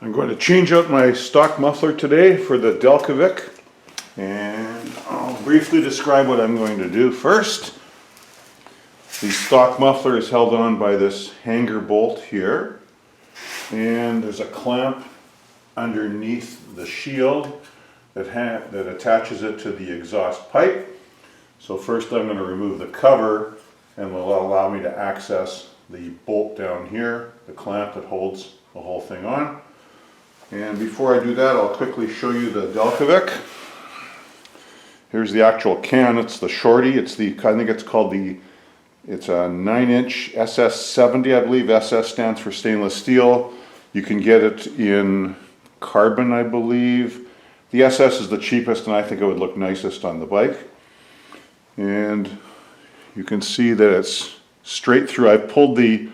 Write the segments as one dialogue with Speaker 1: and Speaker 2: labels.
Speaker 1: I'm going to change out my stock muffler today for the Delkevic, and I'll briefly describe what I'm going to do first. The stock muffler is held on by this hanger bolt here, and there's a clamp underneath the shield that attaches it to the exhaust pipe. So first I'm going to remove the cover, and will allow me to access the bolt down here, the clamp that holds the whole thing on. And before I do that, I'll quickly show you the Delkevic. Here's the actual can. It's the shorty. It's the, I think it's called the, it's a 9-inch SS70, I believe. SS stands for stainless steel. You can get it in carbon, I believe. The SS is the cheapest, and I think it would look nicest on the bike. And you can see that it's straight through. I pulled the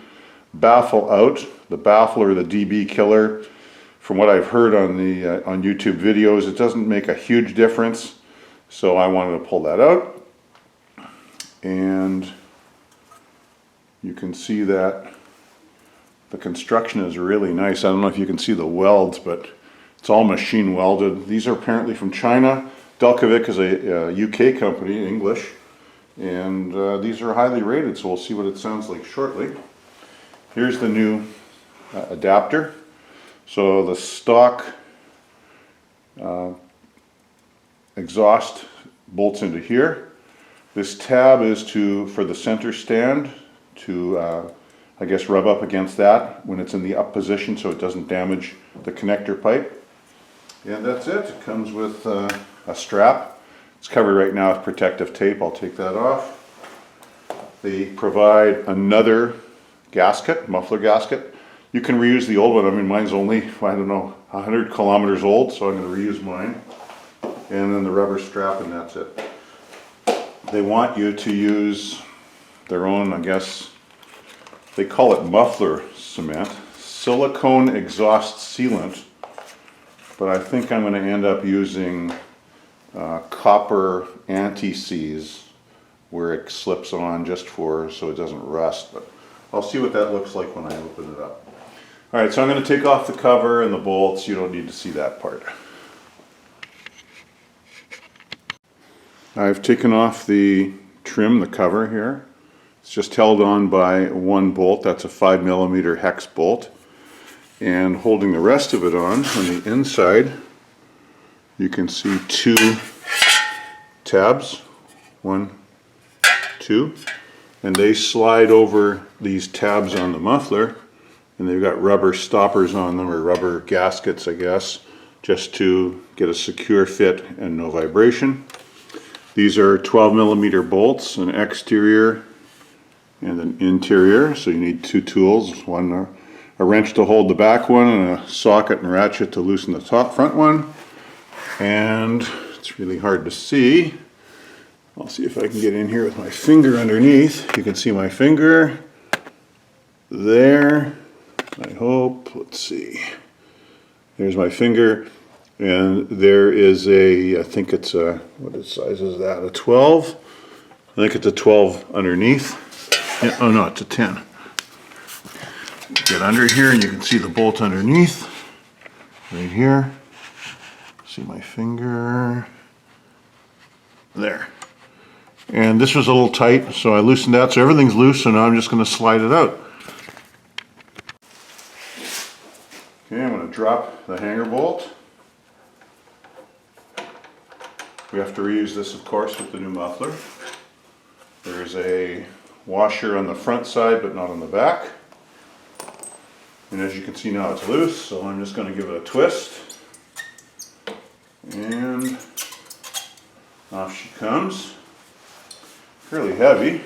Speaker 1: baffle out, the baffle or the DB killer. From what I've heard on the on YouTube videos, it doesn't make a huge difference, so I wanted to pull that out. And you can see that the construction is really nice. I don't know if you can see the welds, but it's all machine welded. These are apparently from China. Delkevic is a UK company, English, and these are highly rated, so we'll see what it sounds like shortly. Here's the new adapter. So the stock exhaust bolts into here. This tab is for the center stand to, I guess, rub up against that when it's in the up position so it doesn't damage the connector pipe. And that's it. It comes with a strap. It's covered right now with protective tape. I'll take that off. They provide another gasket, muffler gasket. You can reuse the old one. I mean, mine's only, I don't know, 100 kilometers old, so I'm going to reuse mine. And then the rubber strap, and that's it. They want you to use their own, I guess, they call it muffler cement, silicone exhaust sealant, but I think I'm going to end up using copper anti-seize where it slips on just so it doesn't rust, but I'll see what that looks like when I open it up. Alright, so I'm going to take off the cover and the bolts. You don't need to see that part. I've taken off the trim, the cover here. It's just held on by one bolt. That's a 5mm hex bolt. And holding the rest of it on the inside, you can see two tabs. 1, 2. And they slide over these tabs on the muffler. And they've got rubber stoppers on them, or rubber gaskets, I guess, just to get a secure fit and no vibration. These are 12mm bolts, an exterior and an interior, so you need two tools, a wrench to hold the back one and a socket and ratchet to loosen the front one. And it's really hard to see. I'll see if I can get in here with my finger underneath. You can see my finger there. I hope. Let's see. There's my finger, and there is I think it's a, what size is that? A 12? I think it's a 12 underneath. Yeah, oh no, it's a 10. Get under here, and you can see the bolt underneath. Right here. See my finger. There. And this was a little tight, so I loosened that, so everything's loose, so now I'm just going to slide it out. Okay, I'm going to drop the hanger bolt. We have to reuse this, of course, with the new muffler. There's a washer on the front side, but not on the back. And as you can see now, it's loose, so I'm just going to give it a twist. And off she comes. Fairly heavy.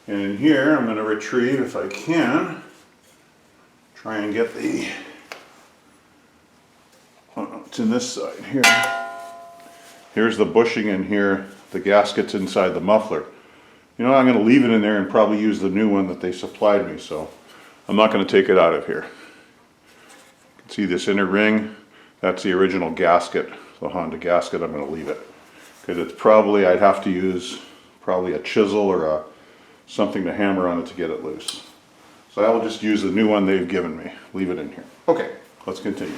Speaker 1: And in here, I'm going to retrieve, if I can, try and get the, oh no, it's in this side here. Here's the bushing in here, the gasket's inside the muffler. You know, I'm going to leave it in there and probably use the new one that they supplied me, so I'm not going to take it out of here. You can see this inner ring, that's the original gasket, the Honda gasket. I'm going to leave it because it's probably, I'd have to use probably a chisel or something to hammer on it to get it loose. So I will just use the new one they've given me. Leave it in here. Okay, let's continue.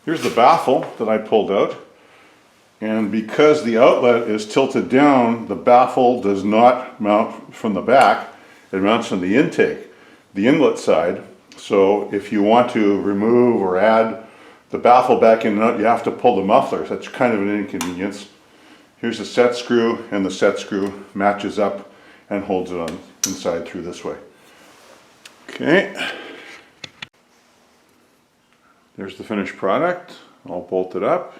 Speaker 1: Here's the baffle that I pulled out, and because the outlet is tilted down, the baffle does not mount from the back, it mounts from the intake, the inlet side. So if you want to remove or add the baffle back in and out, you have to pull the muffler. That's kind of an inconvenience. Here's the set screw, and the set screw matches up and holds it on inside through this way. Okay. There's the finished product, all bolted up.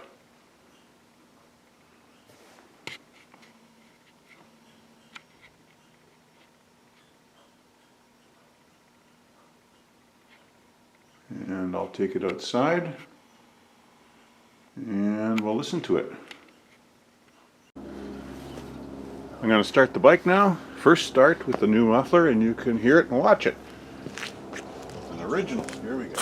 Speaker 1: And I'll take it outside and we'll listen to it. I'm going to start the bike now. First start with the new muffler, and you can hear it and watch it. An original. Here we go.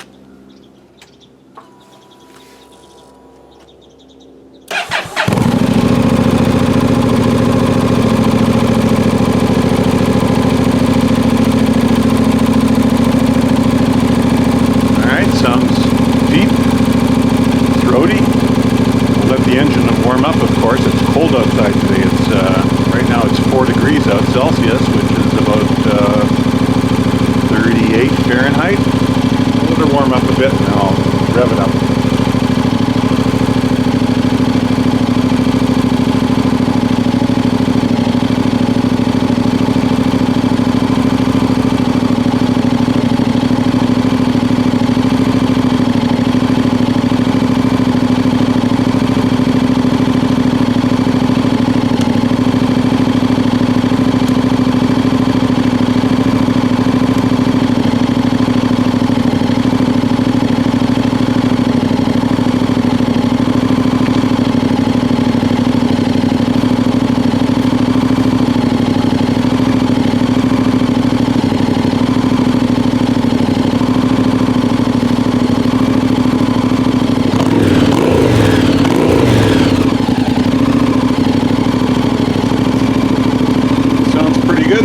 Speaker 1: Cold outside today. It's right now it's 4 degrees out Celsius, which is about 38 Fahrenheit. I'll let it warm up a bit and then I'll rev it up.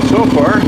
Speaker 1: So far.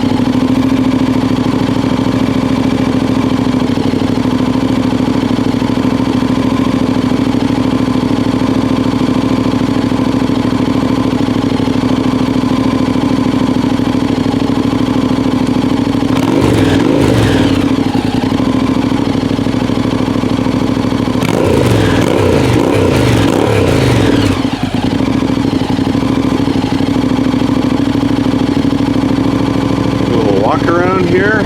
Speaker 1: Walk around here.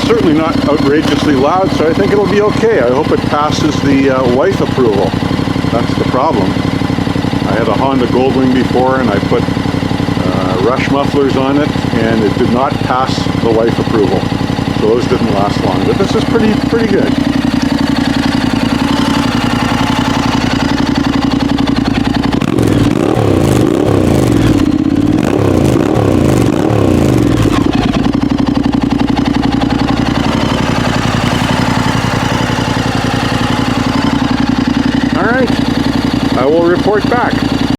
Speaker 1: Certainly not outrageously loud, so I think it'll be okay. I hope it passes the wife approval. That's the problem. I had a Honda Goldwing before and I put rush mufflers on it and it did not pass the wife approval. So those didn't last long, but this is pretty good. I will report back.